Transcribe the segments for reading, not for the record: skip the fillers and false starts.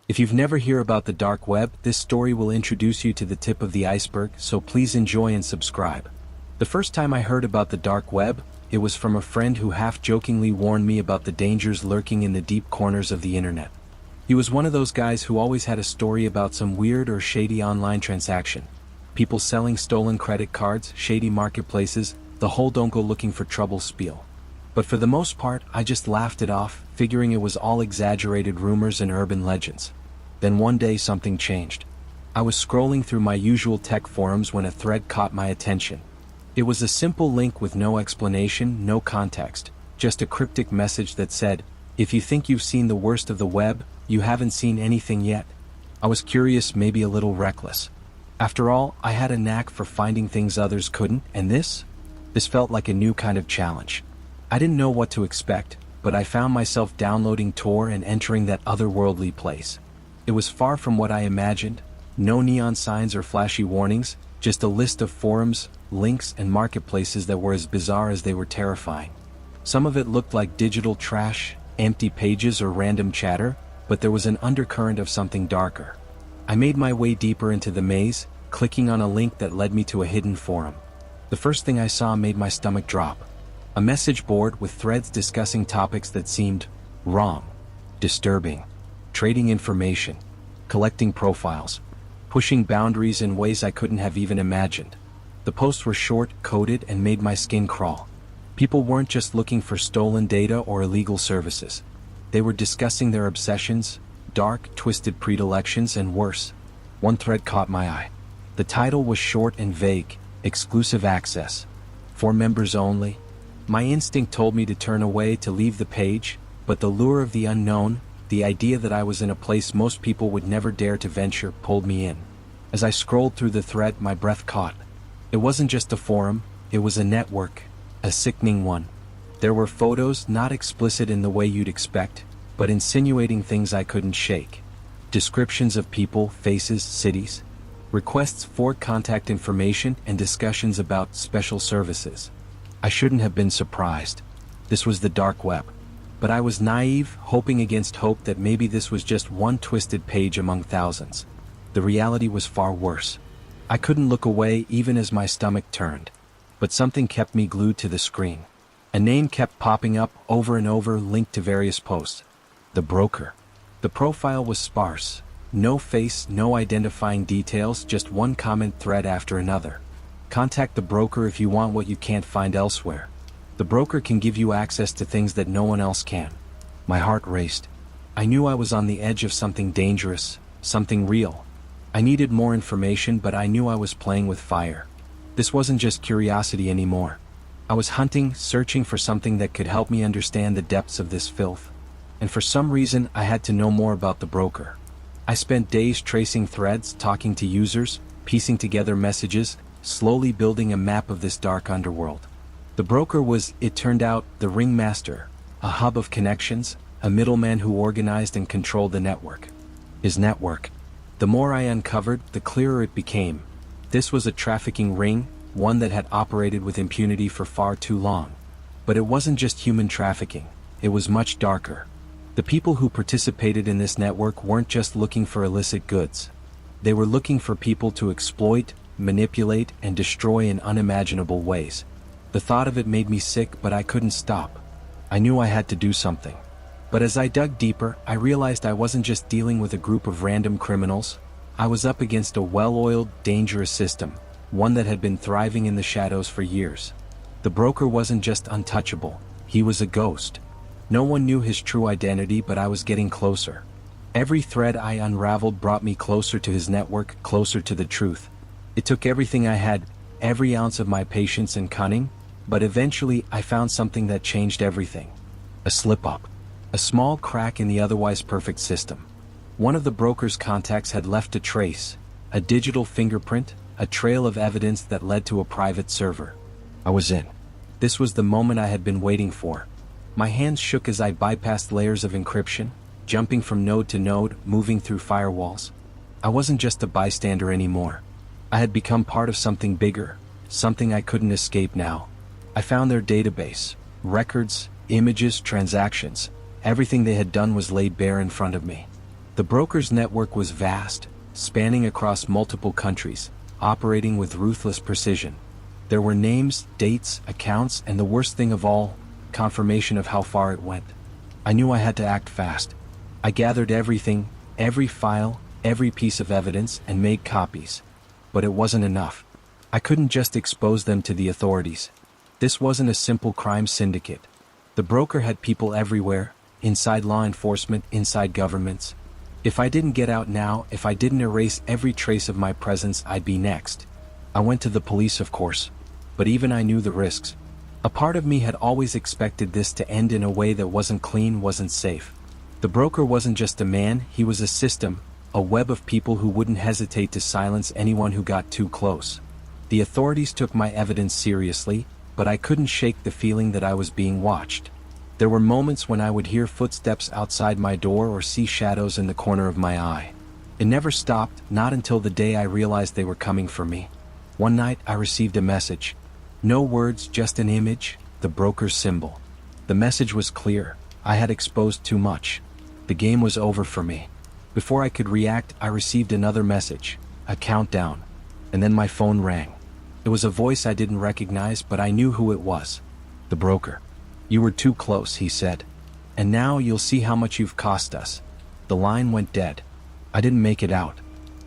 If you've never heard about the dark web, this story will introduce you to the tip of the iceberg, so please enjoy and subscribe. The first time I heard about the dark web, it was from a friend who half-jokingly warned me about the dangers lurking in the deep corners of the internet. He was one of those guys who always had a story about some weird or shady online transaction. People selling stolen credit cards, shady marketplaces, the whole don't go looking for trouble spiel. But for the most part, I just laughed it off, figuring it was all exaggerated rumors and urban legends. Then one day something changed. I was scrolling through my usual tech forums when a thread caught my attention. It was a simple link with no explanation, no context, just a cryptic message that said, "If you think you've seen the worst of the web, you haven't seen anything yet." I was curious, maybe a little reckless. After all, I had a knack for finding things others couldn't, and this felt like a new kind of challenge. I didn't know what to expect, but I found myself downloading Tor and entering that otherworldly place. It was far from what I imagined, no neon signs or flashy warnings, just a list of forums, links, and marketplaces that were as bizarre as they were terrifying. Some of it looked like digital trash, empty pages, or random chatter, but there was an undercurrent of something darker. I made my way deeper into the maze, clicking on a link that led me to a hidden forum. The first thing I saw made my stomach drop. A message board with threads discussing topics that seemed wrong, disturbing, trading information, collecting profiles, pushing boundaries in ways I couldn't have even imagined. The posts were short, coded, and made my skin crawl. People weren't just looking for stolen data or illegal services. They were discussing their obsessions, dark, twisted predilections, and worse. One thread caught my eye. The title was short and vague: exclusive access, for members only. My instinct told me to turn away, to leave the page, but the lure of the unknown, the idea that I was in a place most people would never dare to venture, pulled me in. As I scrolled through the thread, my breath caught. It wasn't just a forum, it was a network, a sickening one. There were photos, not explicit in the way you'd expect, but insinuating things I couldn't shake. Descriptions of people, faces, cities. Requests for contact information, and discussions about special services. I shouldn't have been surprised. This was the dark web. But I was naive, hoping against hope that maybe this was just one twisted page among thousands. The reality was far worse. I couldn't look away even as my stomach turned. But something kept me glued to the screen. A name kept popping up over and over, linked to various posts. The broker. The profile was sparse. No face, no identifying details, just one comment thread after another. Contact the broker if you want what you can't find elsewhere. The broker can give you access to things that no one else can. My heart raced. I knew I was on the edge of something dangerous, something real. I needed more information, but I knew I was playing with fire. This wasn't just curiosity anymore. I was hunting, searching for something that could help me understand the depths of this filth. And for some reason, I had to know more about the broker. I spent days tracing threads, talking to users, piecing together messages, slowly building a map of this dark underworld. The broker was, it turned out, the ringmaster, a hub of connections, a middleman who organized and controlled the network. His network. The more I uncovered, the clearer it became. This was a trafficking ring, one that had operated with impunity for far too long. But it wasn't just human trafficking, it was much darker. The people who participated in this network weren't just looking for illicit goods. They were looking for people to exploit, manipulate, and destroy in unimaginable ways. The thought of it made me sick, but I couldn't stop. I knew I had to do something. But as I dug deeper, I realized I wasn't just dealing with a group of random criminals. I was up against a well-oiled, dangerous system, one that had been thriving in the shadows for years. The broker wasn't just untouchable, he was a ghost. No one knew his true identity, but I was getting closer. Every thread I unraveled brought me closer to his network, closer to the truth. It took everything I had, every ounce of my patience and cunning, but eventually I found something that changed everything. A slip-up. A small crack in the otherwise perfect system. One of the broker's contacts had left a trace, a digital fingerprint, a trail of evidence that led to a private server. I was in. This was the moment I had been waiting for. My hands shook as I bypassed layers of encryption, jumping from node to node, moving through firewalls. I wasn't just a bystander anymore. I had become part of something bigger, something I couldn't escape now. I found their database, records, images, transactions. Everything they had done was laid bare in front of me. The broker's network was vast, spanning across multiple countries, operating with ruthless precision. There were names, dates, accounts, and the worst thing of all, confirmation of how far it went. I knew I had to act fast. I gathered everything, every file, every piece of evidence, and made copies. But it wasn't enough. I couldn't just expose them to the authorities. This wasn't a simple crime syndicate. The broker had people everywhere, inside law enforcement, inside governments. If I didn't get out now, if I didn't erase every trace of my presence, I'd be next. I went to the police, of course. But even I knew the risks. A part of me had always expected this to end in a way that wasn't clean, wasn't safe. The broker wasn't just a man, he was a system, a web of people who wouldn't hesitate to silence anyone who got too close. The authorities took my evidence seriously, but I couldn't shake the feeling that I was being watched. There were moments when I would hear footsteps outside my door or see shadows in the corner of my eye. It never stopped, not until the day I realized they were coming for me. One night I received a message. No words, just an image, the broker's symbol. The message was clear. I had exposed too much. The game was over for me. Before I could react, I received another message, a countdown, and then my phone rang. It was a voice I didn't recognize, but I knew who it was. The broker. "You were too close," he said. "And now you'll see how much you've cost us." The line went dead. I didn't make it out.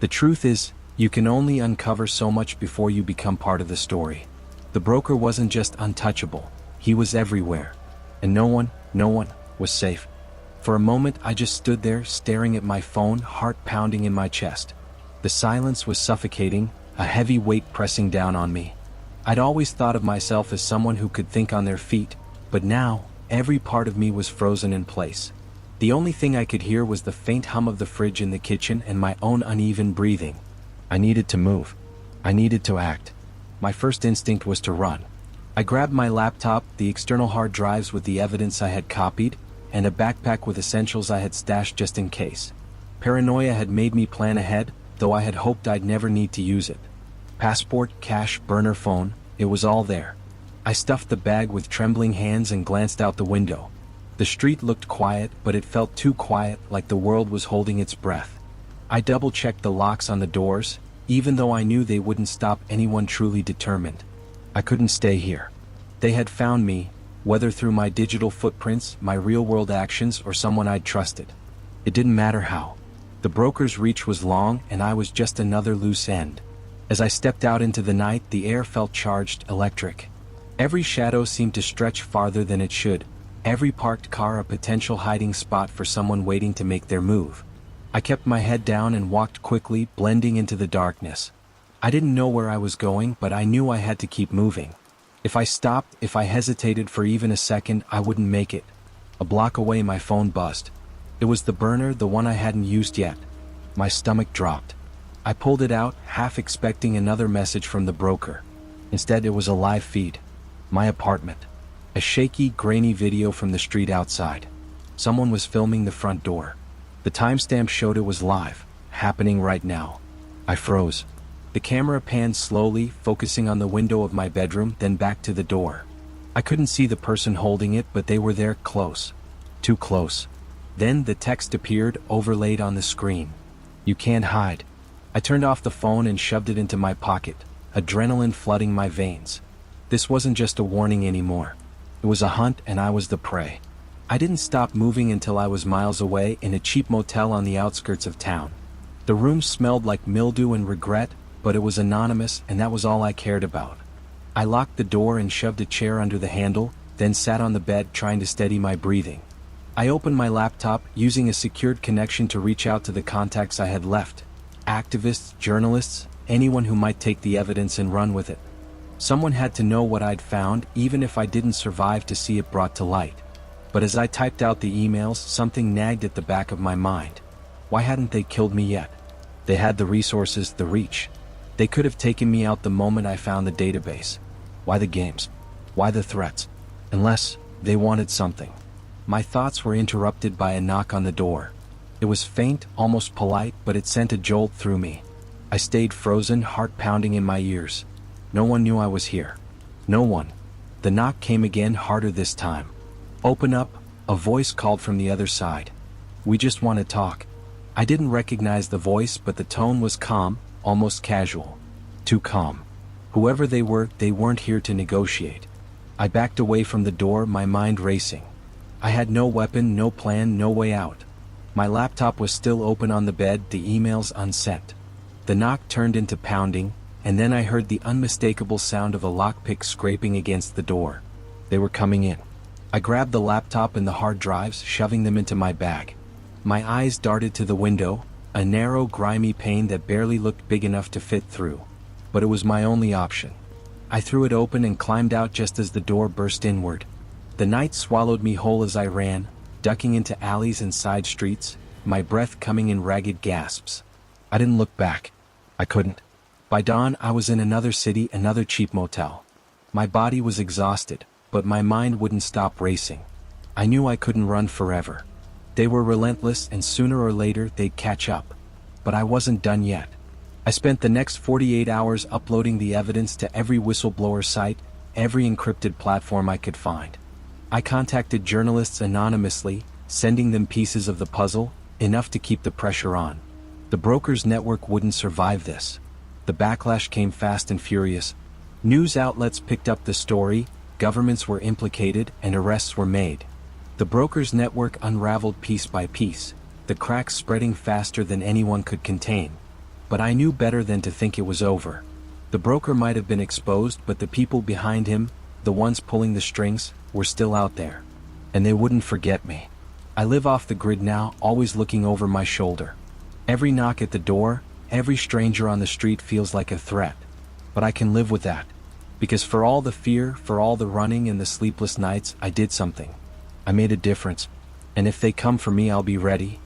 The truth is, you can only uncover so much before you become part of the story. The broker wasn't just untouchable, he was everywhere. And no one was safe. For a moment I just stood there staring at my phone, heart pounding in my chest. The silence was suffocating, a heavy weight pressing down on me. I'd always thought of myself as someone who could think on their feet, but now, every part of me was frozen in place. The only thing I could hear was the faint hum of the fridge in the kitchen and my own uneven breathing. I needed to move. I needed to act. My first instinct was to run. I grabbed my laptop, the external hard drives with the evidence I had copied, and a backpack with essentials I had stashed just in case. Paranoia had made me plan ahead, though I had hoped I'd never need to use it. Passport, cash, burner phone, it was all there. I stuffed the bag with trembling hands and glanced out the window. The street looked quiet, but it felt too quiet, like the world was holding its breath. I double-checked the locks on the doors, even though I knew they wouldn't stop anyone truly determined. I couldn't stay here. They had found me, whether through my digital footprints, my real-world actions, or someone I'd trusted. It didn't matter how. The broker's reach was long, and I was just another loose end. As I stepped out into the night, the air felt charged, electric. Every shadow seemed to stretch farther than it should, every parked car a potential hiding spot for someone waiting to make their move. I kept my head down and walked quickly, blending into the darkness. I didn't know where I was going, but I knew I had to keep moving. If I stopped, if I hesitated for even a second, I wouldn't make it. A block away, my phone buzzed. It was the burner, the one I hadn't used yet. My stomach dropped. I pulled it out, half expecting another message from the broker. Instead, it was a live feed. My apartment. A shaky, grainy video from the street outside. Someone was filming the front door. The timestamp showed it was live, happening right now. I froze. The camera panned slowly, focusing on the window of my bedroom, then back to the door. I couldn't see the person holding it, but they were there, close. Too close. Then the text appeared, overlaid on the screen. "You can't hide." I turned off the phone and shoved it into my pocket, adrenaline flooding my veins. This wasn't just a warning anymore. It was a hunt, and I was the prey. I didn't stop moving until I was miles away in a cheap motel on the outskirts of town. The room smelled like mildew and regret, but it was anonymous, and that was all I cared about. I locked the door and shoved a chair under the handle, then sat on the bed trying to steady my breathing. I opened my laptop, using a secured connection to reach out to the contacts I had left. Activists, journalists, anyone who might take the evidence and run with it. Someone had to know what I'd found, even if I didn't survive to see it brought to light. But as I typed out the emails, something nagged at the back of my mind. Why hadn't they killed me yet? They had the resources, the reach. They could have taken me out the moment I found the database. Why the games? Why the threats? Unless they wanted something. My thoughts were interrupted by a knock on the door. It was faint, almost polite, but it sent a jolt through me. I stayed frozen, heart pounding in my ears. No one knew I was here. No one. The knock came again, harder this time. "Open up," a voice called from the other side. "We just want to talk." I didn't recognize the voice, but the tone was calm, almost casual. Too calm. Whoever they were, they weren't here to negotiate. I backed away from the door, my mind racing. I had no weapon, no plan, no way out. My laptop was still open on the bed, the emails unsent. The knock turned into pounding, and then I heard the unmistakable sound of a lockpick scraping against the door. They were coming in. I grabbed the laptop and the hard drives, shoving them into my bag. My eyes darted to the window, a narrow, grimy pane that barely looked big enough to fit through. But it was my only option. I threw it open and climbed out just as the door burst inward. The night swallowed me whole as I ran, ducking into alleys and side streets, my breath coming in ragged gasps. I didn't look back. I couldn't. By dawn, I was in another city, another cheap motel. My body was exhausted, but my mind wouldn't stop racing. I knew I couldn't run forever. They were relentless, and sooner or later they'd catch up. But I wasn't done yet. I spent the next 48 hours uploading the evidence to every whistleblower site, every encrypted platform I could find. I contacted journalists anonymously, sending them pieces of the puzzle, enough to keep the pressure on. The brokers' network wouldn't survive this. The backlash came fast and furious. News outlets picked up the story, governments were implicated, and arrests were made. The brokers' network unraveled piece by piece, the cracks spreading faster than anyone could contain. But I knew better than to think it was over. The broker might have been exposed, but the people behind him, the ones pulling the strings, were still out there. And they wouldn't forget me. I live off the grid now, always looking over my shoulder. Every knock at the door, every stranger on the street feels like a threat. But I can live with that. Because for all the fear, for all the running and the sleepless nights, I did something. I made a difference. And if they come for me, I'll be ready.